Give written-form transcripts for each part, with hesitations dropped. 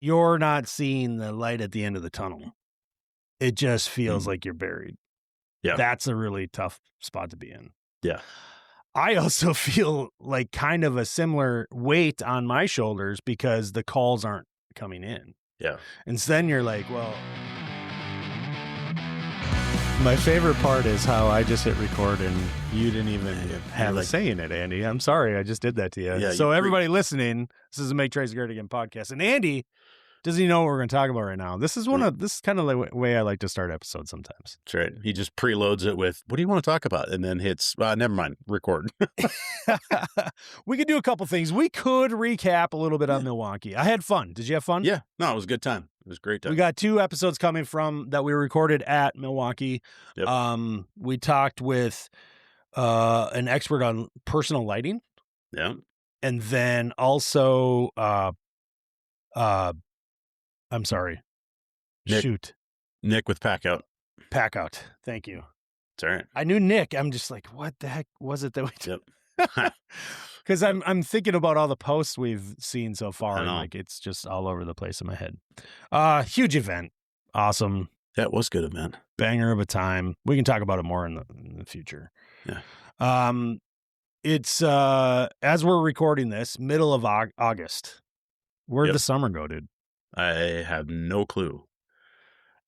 you're not seeing the light at the end of the tunnel. It just feels like you're buried. Yeah. That's a really tough spot to be in. Yeah. I also feel like kind of a similar weight on my shoulders because the calls aren't coming in. Yeah. And so then you're like, well, my favorite part is how I just hit record and you didn't even have a say in it, Andy. I'm sorry. I just did that to you. Yeah, so everybody listening, this is the Make Tracy Great Again podcast. And Andy doesn't even know what we're going to talk about right now. This is kind of the way I like to start episodes sometimes. That's right. He just preloads it with, what do you want to talk about? And then hits, never mind, record. We could do a couple things. We could recap a little bit on Milwaukee. I had fun. Did you have fun? Yeah. No, it was a good time. It was a great time. We got 2 episodes coming from that we recorded at Milwaukee. Yep. We talked with an expert on personal lighting. Yeah. And then also, I'm sorry. Nick with Pack Out. Thank you. It's all right. I knew Nick. I'm just like, what the heck was it that we did? Yep. Because I'm thinking about all the posts we've seen so far. And like it's just all over the place in my head. Huge event. Awesome. That was good event. Banger of a time. We can talk about it more in the future. Yeah. It's as we're recording this, middle of August. Where'd the summer go, dude? I have no clue.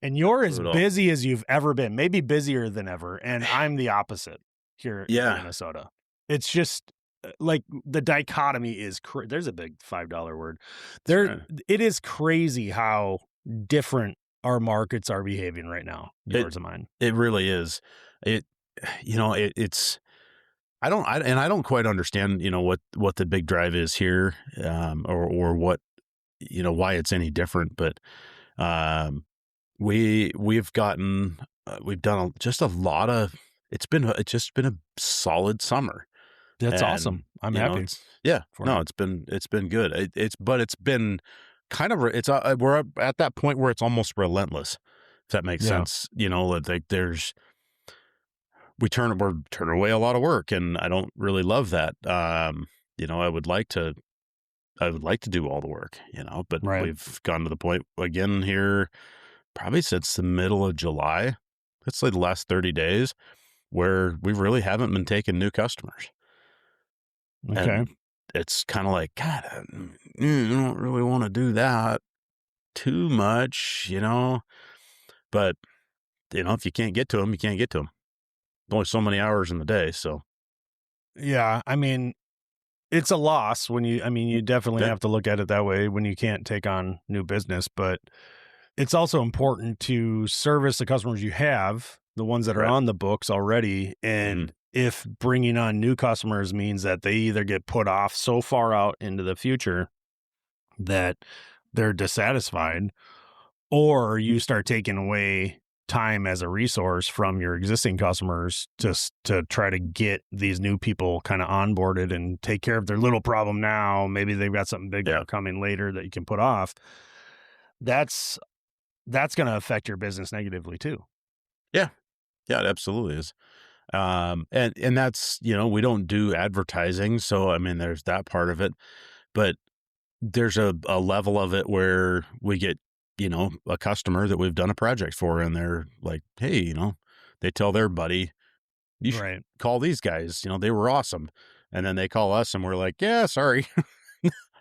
And you're as busy as you've ever been, maybe busier than ever. And I'm the opposite here in Minnesota. It's just like the dichotomy is, there's a big $5 word. It is crazy how different our markets are behaving right now. Yours and mine. It really is. It's, I don't quite understand, what the big drive is here, or what, why it's any different, but, we've done just a lot of, it's just been a solid summer. That's awesome. I'm happy. It's been good. It's been kind of, we're at that point where it's almost relentless, if that makes sense. Like we're turning away a lot of work, and I don't really love that. I would like to do all the work, but we've gotten to the point again here, probably since the middle of July. It's like the last 30 days where we really haven't been taking new customers. Okay. And it's kind of like, God, I don't really want to do that too much, but if you can't get to them, you can't get to them. Only so many hours in the day. So, yeah, I mean, it's a loss when you definitely have to look at it that way when you can't take on new business, but it's also important to service the customers you have, the ones that are on the books already. And if bringing on new customers means that they either get put off so far out into the future that they're dissatisfied, or you start taking away time as a resource from your existing customers just to try to get these new people kind of onboarded and take care of their little problem now. Maybe they've got something bigger coming later that you can put off. That's going to affect your business negatively too. Yeah. Yeah, it absolutely is. And that's, we don't do advertising. So, I mean, there's that part of it, but there's a level of it where we get, a customer that we've done a project for, and they're like, hey, they tell their buddy, you should call these guys, they were awesome. And then they call us and we're like, yeah, sorry,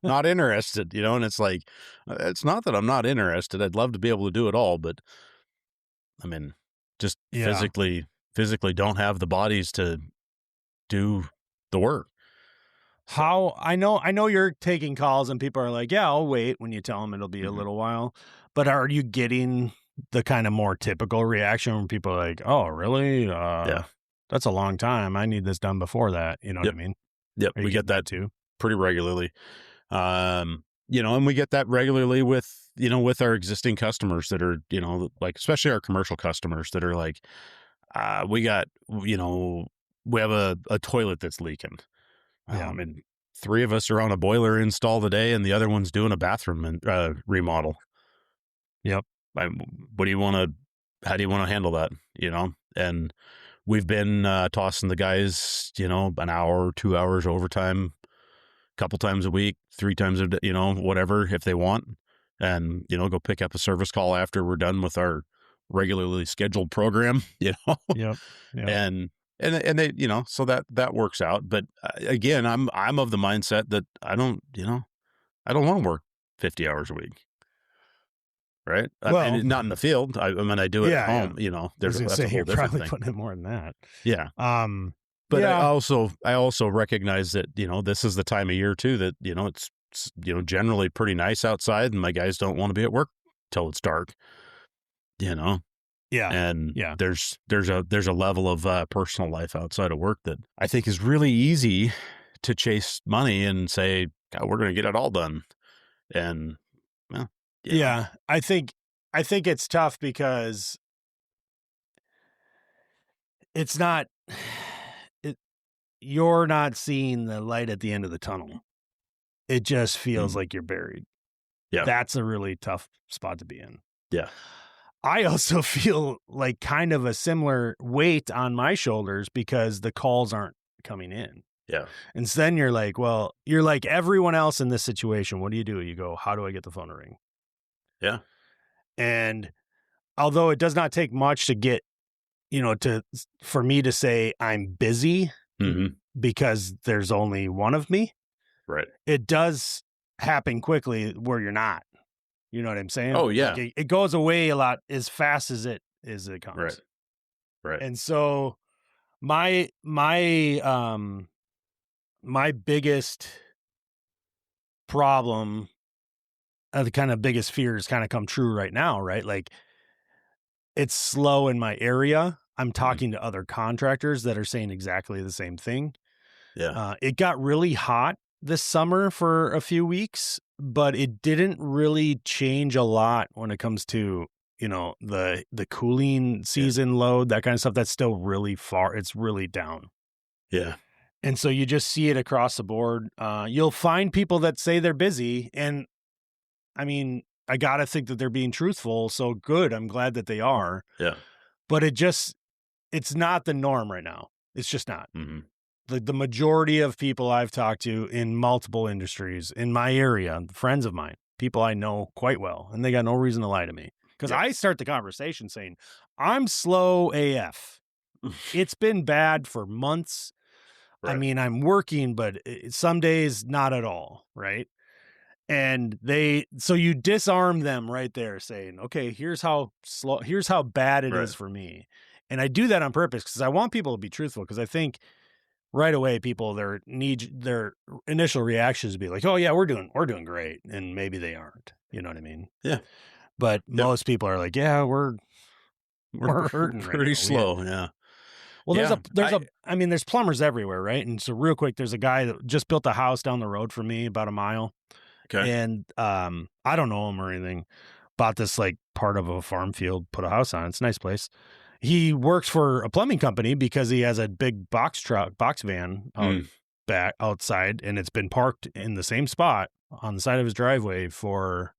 not interested, and it's like, it's not that I'm not interested. I'd love to be able to do it all, but I mean, just physically don't have the bodies to do the work. How I know you're taking calls and people are like, yeah, I'll wait, when you tell them it'll be a little while, but are you getting the kind of more typical reaction when people are like, oh, really? That's a long time. I need this done before that. You know what I mean? Yep. We get that too pretty regularly. And we get that regularly with, with our existing customers that are, like, especially our commercial customers that are like, we have a toilet that's leaking. And 3 of us are on a boiler install today, and the other one's doing a bathroom remodel. Yep. How do you want to handle that? And we've been tossing the guys, an hour, 2 hours overtime, a couple times a week, 3 times a day, whatever, if they want. and, go pick up a service call after we're done with our regularly scheduled program, Yep. Yep. and they, so that works out. But again, I'm of the mindset that I don't want to work 50 hours a week. Right. Well, and not in the field. I mean, I do it at yeah. home, I was gonna that's say a whole you're different probably thing. putting in more than that. Yeah. Um, But yeah. I also recognize that, this is the time of year too, that, it's generally pretty nice outside and my guys don't want to be at work till it's dark, Yeah. and Yeah. there's a level of personal life outside of work that I think is really easy to chase money and say, God, we're going to get it all done. And well, Yeah. I think it's tough because it's not, you're not seeing the light at the end of the tunnel. It just feels like you're buried. Yeah. That's a really tough spot to be in. Yeah. I also feel like kind of a similar weight on my shoulders because the calls aren't coming in. Yeah. And so then you're like, well, you're like everyone else in this situation. What do? You go, how do I get the phone to ring? Yeah. And although it does not take much to get, for me to say I'm busy because there's only one of me. Right. It does happen quickly where you're not. You know what I'm saying? Oh yeah. Like it goes away a lot as fast as it comes. Right. Right. And so my biggest problem, the kind of biggest fears kind of come true right now, right? Like it's slow in my area. I'm talking to other contractors that are saying exactly the same thing. Yeah. It got really hot this summer for a few weeks, but it didn't really change a lot when it comes to, the cooling season load, that kind of stuff. That's still really far. It's really down. Yeah. And so you just see it across the board. You'll find people that say they're busy. And I mean, I got to think that they're being truthful. So good. I'm glad that they are. Yeah. But it's not the norm right now. It's just not. Mm-hmm. The majority of people I've talked to in multiple industries in my area, friends of mine, people I know quite well, and they got no reason to lie to me. Because I start the conversation saying, I'm slow AF. It's been bad for months. Right. I mean, I'm working, but some days not at all, right? And so you disarm them right there saying, okay, here's how bad it is for me. And I do that on purpose because I want people to be truthful, because I think right away people their initial reactions to be like, oh yeah, we're doing great, and maybe they aren't. You know what I mean? Yeah. But most people are like, yeah, we're hurting pretty slow. Yeah. Well, there's plumbers everywhere, right? And so real quick, there's a guy that just built a house down the road from me about a mile. Okay. And I don't know him or anything. Bought this like part of a farm field, put a house on. It's a nice place. He works for a plumbing company because he has a big box van back outside, and it's been parked in the same spot on the side of his driveway for,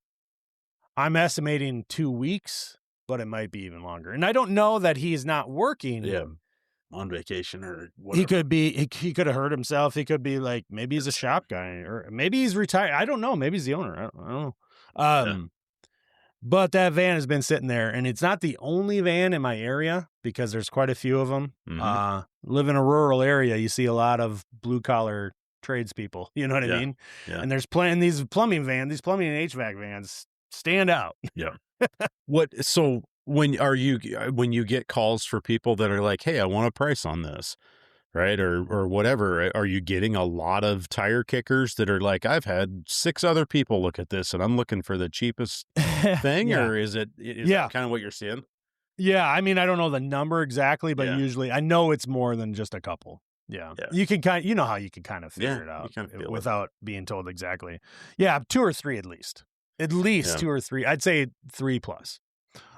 I'm estimating 2 weeks, but it might be even longer. And I don't know that he's not working. Yeah. On vacation or whatever. He could have hurt himself. He could be like, maybe he's a shop guy, or maybe he's retired. I don't know. Maybe he's the owner. I don't know. But that van has been sitting there, and it's not the only van in my area because there's quite a few of them. Live in a rural area. You see a lot of blue collar tradespeople. You know what I mean? Yeah. And there's these plumbing and HVAC vans stand out. Yeah. So when you get calls for people that are like, hey, I want a price on this, right? Or whatever, are you getting a lot of tire kickers that are like, I've had 6 other people look at this and I'm looking for the cheapest thing? Or is that kind of what you're seeing? Yeah. I mean, I don't know the number exactly, but usually I know it's more than just a couple. Yeah. You can how you can kind of figure it out without being told exactly. Yeah. 2 or 3 at least 2 or 3. I'd say 3 plus.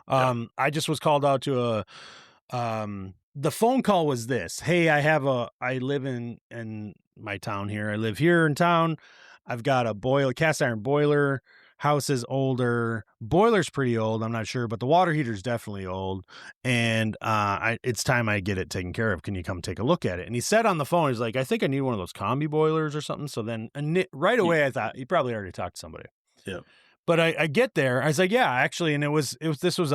I just was called out to the phone call was this. Hey, I live in my town here. I live here in town. I've got a cast iron boiler. House is older. Boiler's pretty old. I'm not sure, but the water heater's definitely old. And it's time I get it taken care of. Can you come take a look at it? And he said on the phone, he's like, I think I need one of those combi boilers or something. So then right away I thought he probably already talked to somebody. Yeah. But I get there. I was like, yeah, actually, and this was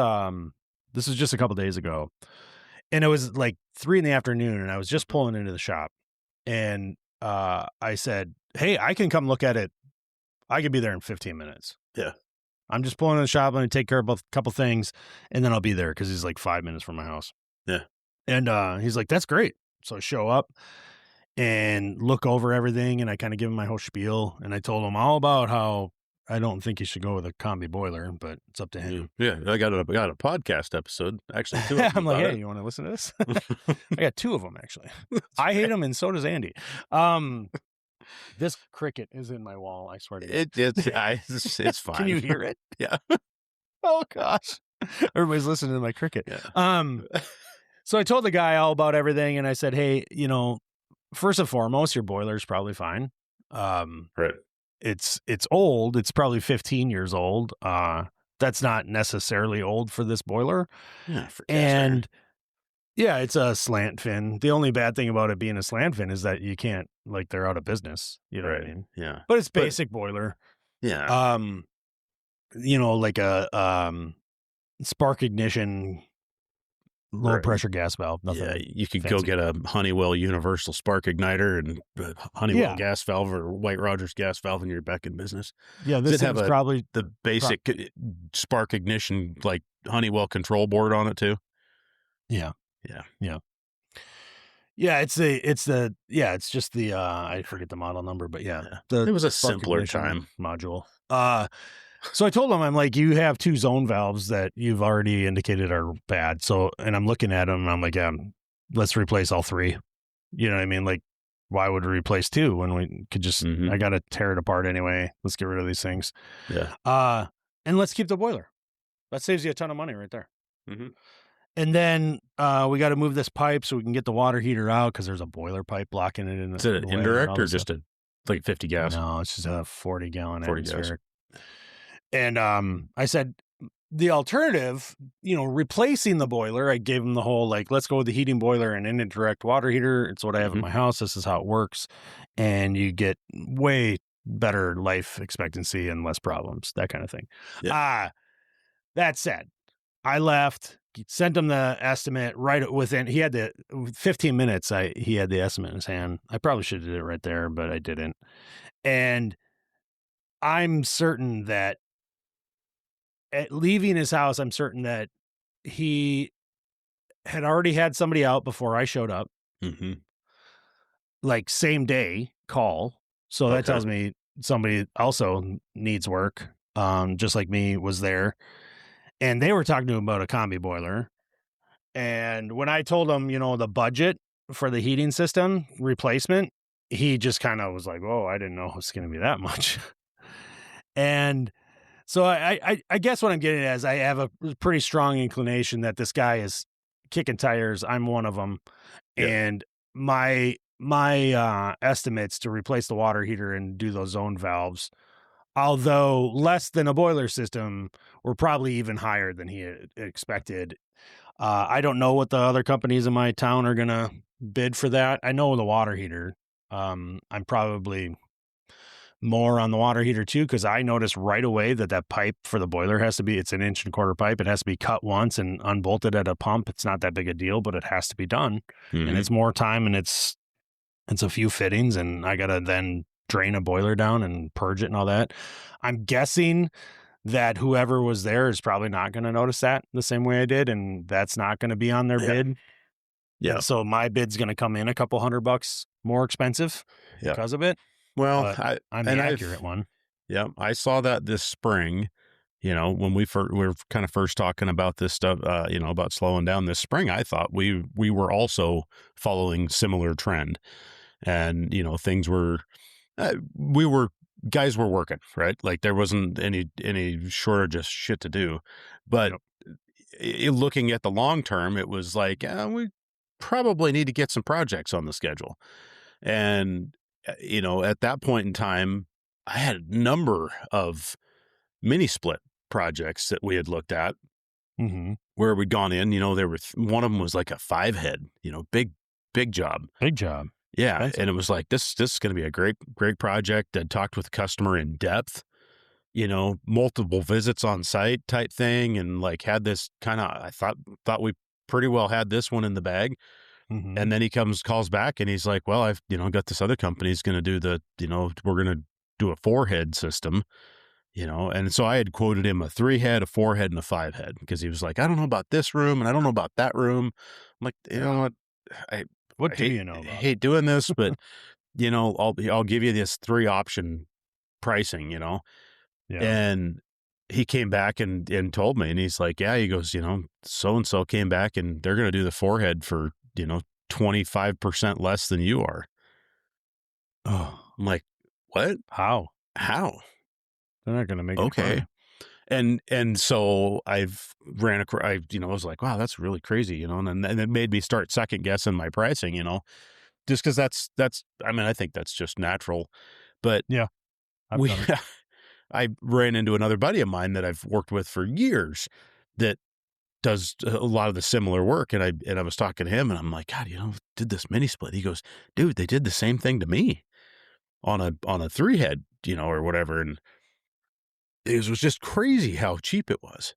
just a couple days ago, and it was like 3 in the afternoon, and I was just pulling into the shop, and I said, hey, I can come look at it. I could be there in 15 minutes. Yeah. I'm just pulling in the shop. Let me take care of a couple things, and then I'll be there because he's like 5 minutes from my house. Yeah. And he's like, that's great. So I show up and look over everything, and I kind of give him my whole spiel, and I told him all about how I don't think you should go with a combi boiler, but it's up to him. Yeah, I got a podcast episode, actually, 2 of them. I'm like, hey, about you want to listen to this? I got 2 of them, actually. I hate them, and so does Andy. This cricket is in my wall, I swear to you. It's fine. Can you hear it? Yeah. Oh, gosh. Everybody's listening to my cricket. Yeah. So I told the guy all about everything, and I said, hey, first and foremost, your boiler's probably fine. Right. It's old. It's probably 15 years old. That's not necessarily old for this boiler. Yeah, for and yeah, it's a slant fin. The only bad thing about it being a slant fin is that you can't, like, they're out of business. You know what I mean? Yeah. But it's basic boiler. Yeah. Like a spark ignition, low pressure gas valve. Nothing. Yeah, you could fancy. go get a Honeywell universal spark igniter and Honeywell gas valve or White Rogers gas valve, and you're back in business. Yeah, this have probably the basic spark ignition, like Honeywell control board on it too. Yeah. It's just the I forget the model number, but it was a simpler time module. So I told him, I'm like, you have 2 zone valves that you've already indicated are bad. So, and I'm looking at them and I'm like, yeah, let's replace all 3. You know what I mean? Like, why would we replace 2 when we could just, I got to tear it apart anyway. Let's get rid of these things. Yeah. And let's keep the boiler. That saves you a ton of money right there. Mm-hmm. And then we got to move this pipe so we can get the water heater out because there's a boiler pipe blocking it. Is it an indirect or just a 50 gas? No, it's just a 40 gallon atmospheric. And I said, the alternative, replacing the boiler, I gave him the whole, like, let's go with the heating boiler and an indirect water heater. It's what I have in my house. This is how it works. And you get way better life expectancy and less problems, that kind of thing. Yeah. That said, I left, sent him the estimate right within, he had 15 minutes. He had the estimate in his hand. I probably should have did it right there, but I didn't. And I'm certain that at leaving his house, I'm certain that he had already had somebody out before I showed up. Mm-hmm. Like same day call. So that tells me somebody also needs work. Just like me was there. And they were talking to him about a combi boiler. And when I told him, the budget for the heating system replacement, he just kind of was like, oh, I didn't know it was going to be that much. And so I guess what I'm getting at is I have a pretty strong inclination that this guy is kicking tires. I'm one of them. Yeah. And my estimates to replace the water heater and do those zone valves, although less than a boiler system, were probably even higher than he had expected. I don't know what the other companies in my town are going to bid for that. I know the water heater. I'm probably more on the water heater too, because I noticed right away that pipe for the boiler it's an 1.25 inch pipe. It has to be cut once and unbolted at a pump. It's not that big a deal, but it has to be done. And it's more time, and it's a few fittings, and I got to then drain a boiler down and purge it and all that. I'm guessing that whoever was there is probably not going to notice that the same way I did, and that's not going to be on their bid. Yeah. And so my bid's going to come in a couple $100 more expensive because of it. Well, I'm the accurate one. Yeah, I saw that this spring. When we were kind of first talking about this stuff, about slowing down this spring, I thought we were also following similar trend, and things were, guys were working, right? Like there wasn't any shortage of shit to do, but looking at the long term, it was like we probably need to get some projects on the schedule, and at that point in time, I had a number of mini split projects that we had looked at where we'd gone in, there were one of them was like a 5-head, big job. Big job. Yeah. And it was like, this is going to be a great project. I talked with the customer in depth, multiple visits on site type thing, and like had this kind of, I thought we pretty well had this one in the bag. Mhm. And then he calls back and he's like, well, I've, got this other company's going to do we're going to do a 4-head system, and so I had quoted him a 3-head, a 4-head, and a 5-head because he was like, I don't know about this room and I don't know about that room. I'm like, you know what? I, What I do hate, you know about? hate doing this, but I'll give you this 3 option pricing, Yeah. and he came back and told me, and he's like, yeah, he goes, so and so came back and they're going to do the 4-head for, 25% less than you are. Oh, I'm like, what? how? How? They're not gonna make any Okay. money. And so I've ran across, I was like, wow, that's really crazy, and it made me start second guessing my pricing, just because I mean, I think that's just natural. But Yeah, I've we, done it. I ran into another buddy of mine that I've worked with for years that does a lot of the similar work. And I was talking to him and I'm like, God, did this mini split. He goes, dude, they did the same thing to me on a 3-head, or whatever. And was just crazy how cheap it was.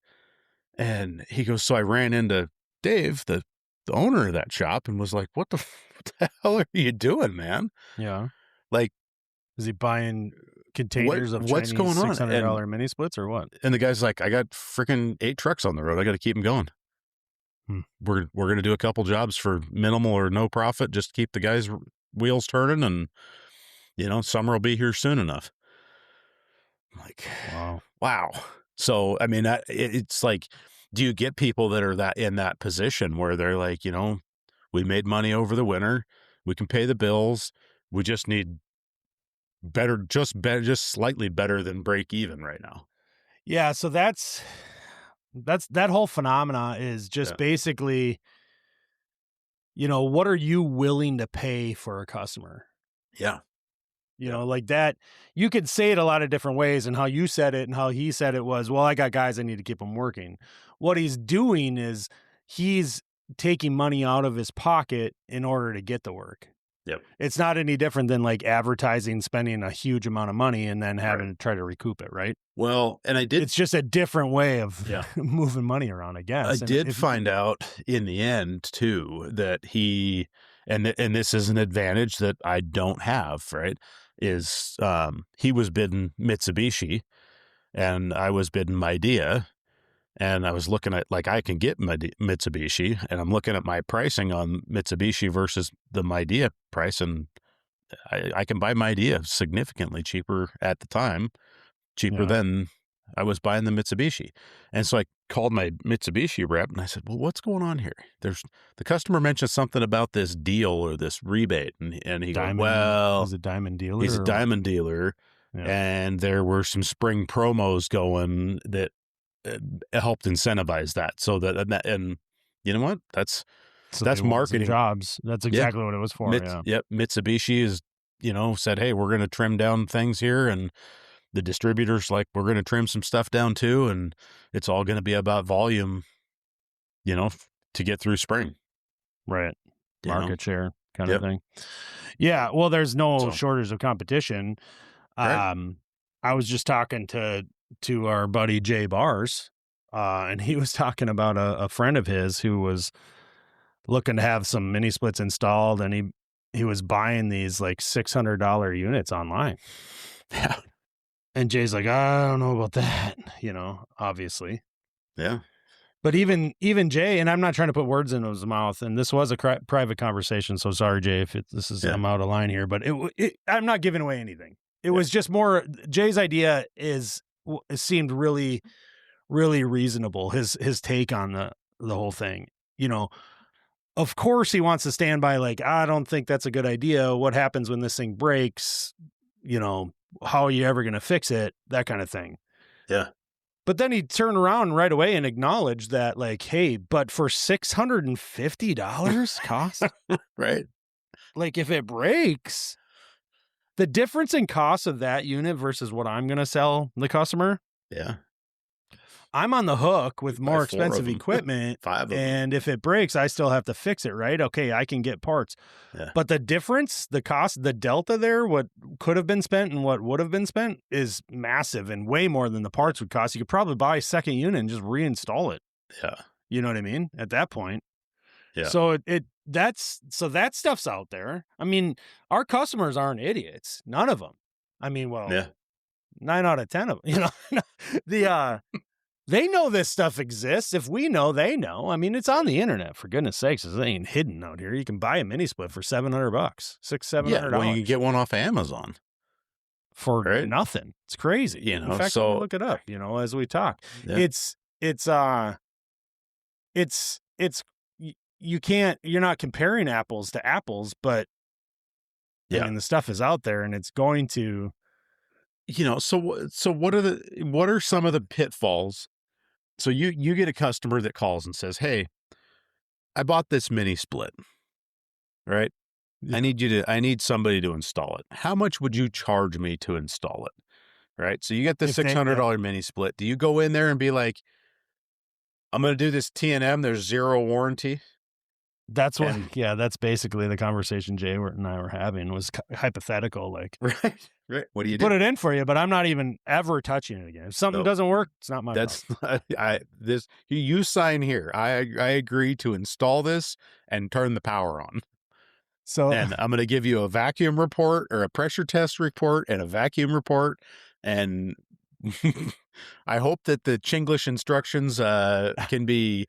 And he goes, so I ran into Dave, the owner of that shop, and was like, what the hell are you doing, man? Yeah. Like, Is he buying containers of what's Chinese going on? $600 mini splits or what? And the guy's like, I got freaking 8 trucks on the road. I got to keep them going. Hmm. We're going to do a couple jobs for minimal or no profit, just to keep the guys' wheels turning. And, summer will be here soon enough. I'm like, Wow. wow. So, I mean, it's like, do you get people that are in that position where they're like, we made money over the winter. We can pay the bills. We just need just slightly better than break even right now. Yeah, so that's that whole phenomena is just Yeah. basically, what are you willing to pay for a customer? Yeah. Yeah. Like that, you could say it a lot of different ways, and how you said it and how he said it was, well, I got guys, I need to keep them working. What he's doing is he's taking money out of his pocket in order to get the work. Yep. It's not any different than like advertising, spending a huge amount of money and then having Right. to try to recoup it, right? Well, and It's just a different way of Yeah. moving money around, I I guess. And did find out in the end too that and this is an advantage that I don't have, right? Is he was bidding Mitsubishi and I was bidding Midea, and I was looking at, like, I can get Mitsubishi, and I'm looking at my pricing on Mitsubishi versus the Midea price, and I can buy Midea significantly cheaper at the time, cheaper yeah, than I was buying the Mitsubishi. And so I called my Mitsubishi rep and I said, well, what's going on here? The customer mentioned something about this deal or this rebate. And he goes, well, he's a diamond dealer he's a or what? diamond dealer. Yeah. And there were some spring promos going that helped incentivize that. So and you know what? So they That's won some marketing. jobs. That's Yeah. exactly what it was for. Yeah. Yep. Mitsubishi is, said, hey, we're going to trim down things here. And the distributor's like, we're going to trim some stuff down too. And it's all going to be about volume, to get through spring, Right. you know? Market share kind of Yep. thing. Yeah. Well, there's no So, shortage of competition. right. I was just talking to our buddy Jay Bars, and he was talking about a friend of his who was looking to have some mini splits installed, and he was buying these like $600 units online. Yeah. And Jay's like, I don't know about that, obviously. Yeah. But even Jay, and I'm not trying to put words in his mouth, and this was a private conversation, so sorry, Jay, if this is Yeah. I'm out of line here, but I'm not giving away anything. It was just more Jay's idea it seemed really, really reasonable. His take on the whole thing, Of course, he wants to stand by like, I don't think that's a good idea. What happens when this thing breaks? How are you ever going to fix it? That kind of thing. Yeah. But then he turned around right away and acknowledged that, like, hey, but for $650 cost, Right. like if it breaks, the difference in cost of that unit versus what I'm going to sell the customer, Yeah. I'm on the hook You with buy more 4 of expensive them, equipment, 5 of them. and if it breaks, I still have to fix it, right? Okay, I can get parts. Yeah. But the difference, the cost, the delta there, what could have been spent and what would have been spent is massive and way more than the parts would cost. You could probably buy a second unit and just reinstall it. Yeah. You know what I mean? At that point. Yeah. So that stuff's out there. I mean, our customers aren't idiots. None of them. I mean, well, Yeah. 9 out of 10 of them, they know this stuff exists. If we know, they know. I mean, it's on the internet, for goodness sakes. It ain't hidden out here. You can buy a mini split for $700, $700. Yeah. Well, you can get one off Amazon for right? nothing. It's crazy. You know, in fact, so look it up, as we talk. Yeah. You're not comparing apples to apples, but I mean, the stuff is out there and it's going to, so what are some of the pitfalls? So you get a customer that calls and says, "Hey, I bought this mini split, right? Yeah. I need somebody to install it. How much would you charge me to install it?" Right? So you get the $600 mini split. Do you go in there and be like, "I'm going to do this T&M, there's 0 warranty"? That's that's basically the conversation Jay and I were having, was hypothetical. Like, right. What do you do? Put it in for you, but I'm not even ever touching it again. If something doesn't work, it's not my problem. You sign here. I agree to install this and turn the power on. And I'm going to give you a vacuum report or a pressure test report and a vacuum report. And I hope that the Chinglish instructions can be,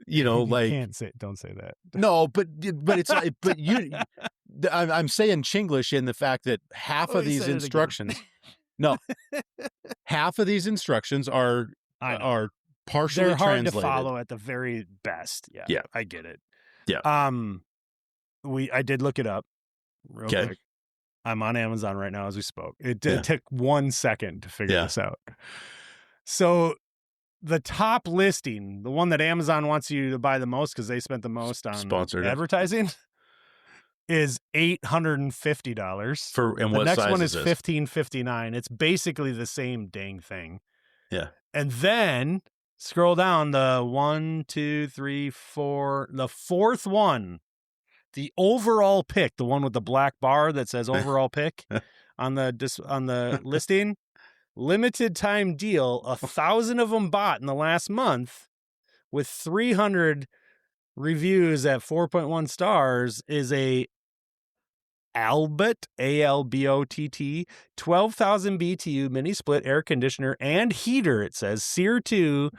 don't say that. No, but it's but I'm saying Chinglish in the fact that half of these instructions, half of these instructions are partially They're hard translated. to follow at the very best. Yeah, I get it. Yeah. I did look it up real quick. I'm on Amazon right now as we spoke. It took 1 second to figure this out. So the top listing, the one that Amazon wants you to buy the most because they spent the most on advertising, is $850. And the next one is $1,559. It's basically the same dang thing. Yeah. And then scroll down, the 1, 2, 3, 4, the fourth one, the overall pick, the one with the black bar that says overall pick on the listing. Limited time deal, 1,000 of them bought in the last month, with 300 reviews at 4.1 stars, is a Albott, ALBOTT, 12,000 BTU mini split air conditioner and heater. It says SEER 2,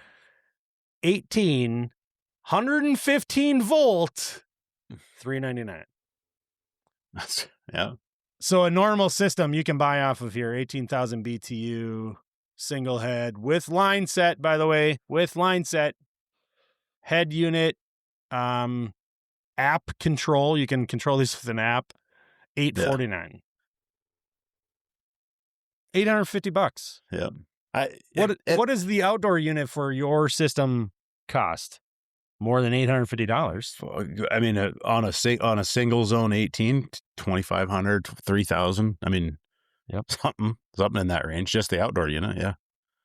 18, 115 volt, $399. Yeah. So a normal system you can buy off of here, 18,000 BTU, single head, with line set, by the way, head unit, app control. You can control these with an app. $849. $850. Yeah. What does the outdoor unit for your system cost? More than $850. I mean, on a single zone 18, 2,500, 3,000. I mean, something in that range. Just the outdoor unit,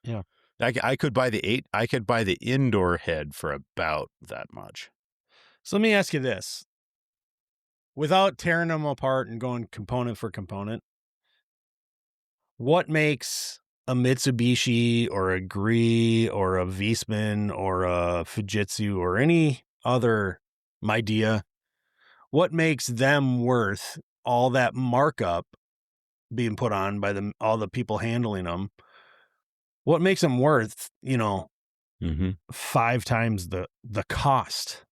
yeah. I could buy the indoor head for about that much. So let me ask you this: without tearing them apart and going component for component, what makes a Mitsubishi or a Gree or a Viessmann or a Fujitsu or any other Midea, what makes them worth all that markup being put on by all the people handling them? What makes them worth, 5 times the cost?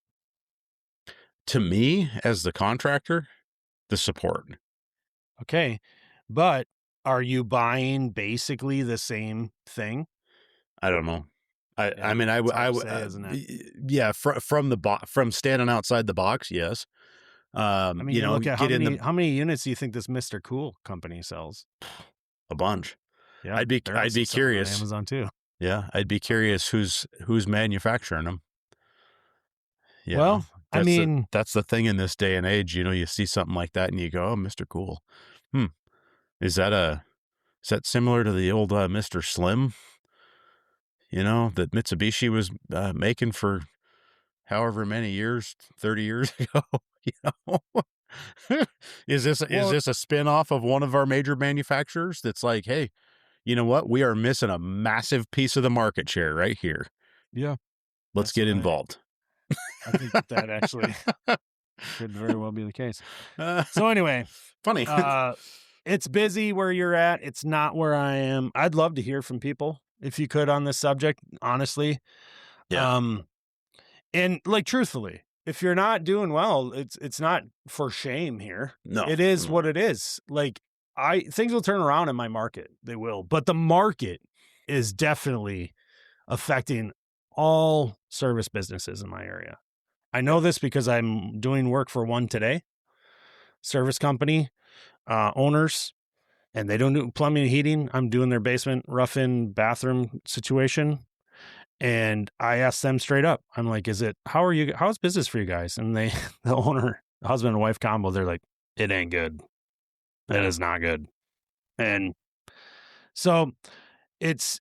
To me, as the contractor, the support. Okay, but are you buying basically the same thing? I don't know. I mean, from standing outside the box, yes. I mean, look at how many units do you think this Mr. Cool company sells? A bunch. Yeah, I'd be curious. On Amazon too. Yeah, I'd be curious who's manufacturing them. Yeah, well, that's the thing in this day and age. You see something like that and you go, "Oh, Mr. Cool." Is that similar to the old Mr. Slim? that Mitsubishi was making for however many years, 30 years ago, you know? Is Well, this a spin-off of one of our major manufacturers that's like, "Hey, you know what? We are missing a massive piece of the market share right here. yeah, Let's that's get what involved." I think that actually could very well be the case. Uh, So anyway, funny. uh, it's busy where you're at. It's not where I am. I'd love to hear from people if you could on this subject, honestly. Yeah. Um, and like truthfully, if you're not doing well, it's not for shame here. No. It is Mm. what it is. Like things will turn around in my market. They will. But the market is definitely affecting all service businesses in my area. I know this because I'm doing work for one today, service company, owners, and they don't do plumbing and heating. I'm doing their basement rough-in bathroom situation. And I asked them straight up, I'm like, how's business for you guys? And they, the owner, husband and wife combo, they're like, it ain't good. It is not good. And so it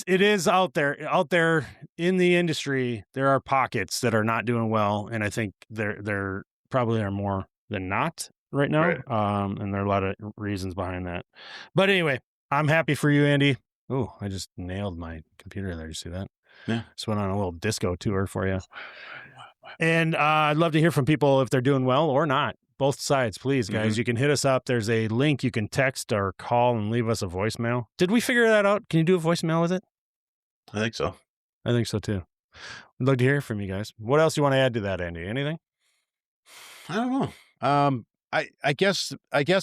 is out there in the industry. There are pockets that are not doing well. And I think there probably are more than not right now. Right. And there are a lot of reasons behind that. But anyway, I'm happy for you, Andy. Oh, I just nailed my computer there. You see that? Yeah. Just went on a little disco tour for you. And I'd love to hear from people if they're doing well or not. Both sides, please, guys. Mhm. You can hit us up. There's a link you can text or call and leave us a voicemail. Did we figure that out? Can you do a voicemail with it? I think so. I think so too. I'd love to hear from you guys. What else you want to add to that, Andy? Anything? I don't know. I guess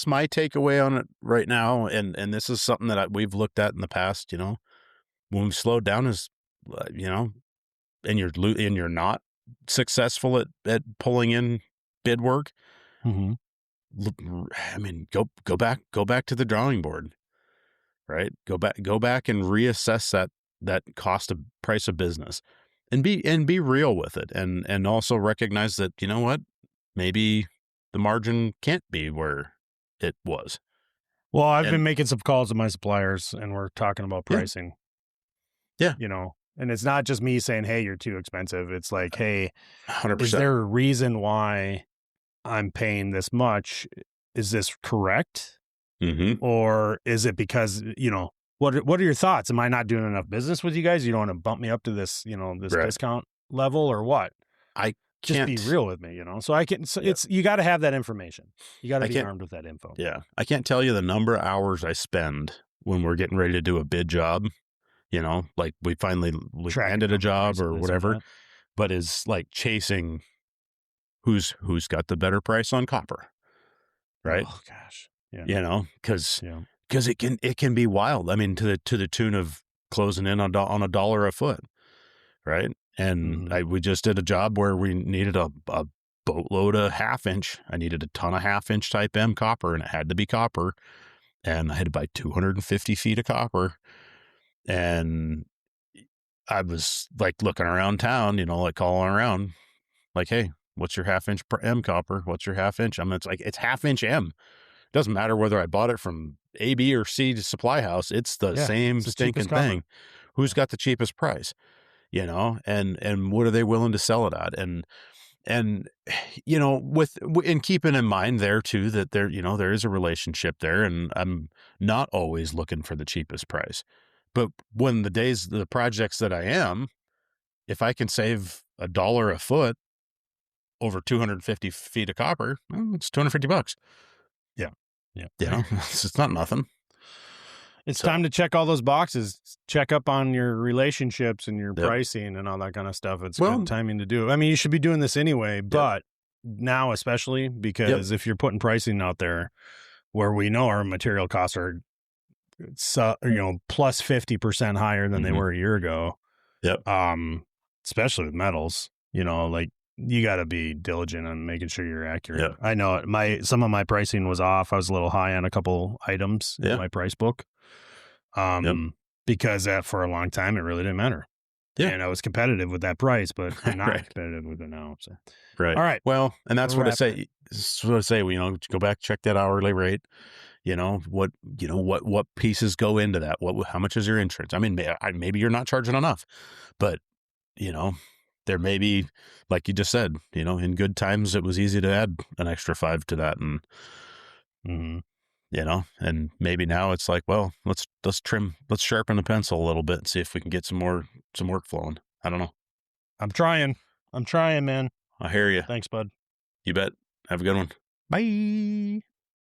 my takeaway on it right now, and this is something that we've looked at in the past, when we've slowed down is, and you're not successful at pulling in bid work. Mm-hmm. I mean, go back to the drawing board, right? Go back and reassess that cost of price of business, and be real with it, and also recognize that, you know what, maybe the margin can't be where it was. Well, I've been And making some calls to my suppliers and we're talking about yeah, pricing, yeah, and it's not just me saying, hey, you're too expensive. It's like, hey, is 100%. there a reason why I'm paying this much? Is this correct? Mm-hmm. Or is it because, what are your thoughts? Am I not doing enough business with you guys? You don't want to bump me up to this, this Right. discount level or what? I Just be can't. real with me, so I can, so Yeah. you got to have that information. You got to I be can't. armed with that info. Yeah, I can't tell you the number of hours I spend when we're getting ready to do a bid job. Like we Tracking landed a copper job price and or this and whatever, that. but is like chasing who's got the better price on copper, right? Oh gosh. Yeah. Because Yeah. it can be wild. I mean, to the tune of closing in on $1 a foot, right? And Mhm. we just did a job where we needed a boatload of half-inch. I needed a ton of half-inch type M copper, and it had to be copper. And I had to buy 250 feet of copper. And I was like looking around town, like calling around, like, hey, what's your half-inch M copper? What's your half-inch? It's like, it's half-inch M. Doesn't matter whether I bought it from A, B, or C to supply house. It's the Yeah. same It's the cheapest stinking copper. thing. Who's got the cheapest price? And what are they willing to sell it at? And and keeping in mind there too that there is a relationship there, and I'm not always looking for the cheapest price. But when the projects that I am, if I can save $1 a foot over 250 feet of copper, well, it's $250. Yeah. Yeah. It's not nothing. It's So, time to check all those boxes. Check up on your relationships and your yep. pricing and all that kind of stuff. It's Well, good timing to do. I mean, you should be doing this anyway, yep. but now especially because if you're putting pricing out there where we know our material costs are, plus 50% higher than they Mhm. were a year ago. Yep. Especially with metals, like you got to be diligent on making sure you're accurate. Yep. I know some of my pricing was off. I was a little high on a couple items in my price book. Because for a long time, it really didn't matter. Yeah. And I was competitive with that price, but I'm not Right. competitive with it now. So, right. all right. Well, and that's We'll what I wrap say. This is what I say. Go back, check that hourly rate. what pieces go into that? How much is your insurance? I mean, maybe you're not charging enough, but you know, there may be, like you just said, in good times, it was easy to add an extra 5 to that. And, Mhm. and maybe now it's like, well, let's sharpen the pencil a little bit and see if we can get some work flowing. I don't know. I'm trying. I'm trying, man. I hear you. Thanks, bud. You bet. Have a good one. Bye.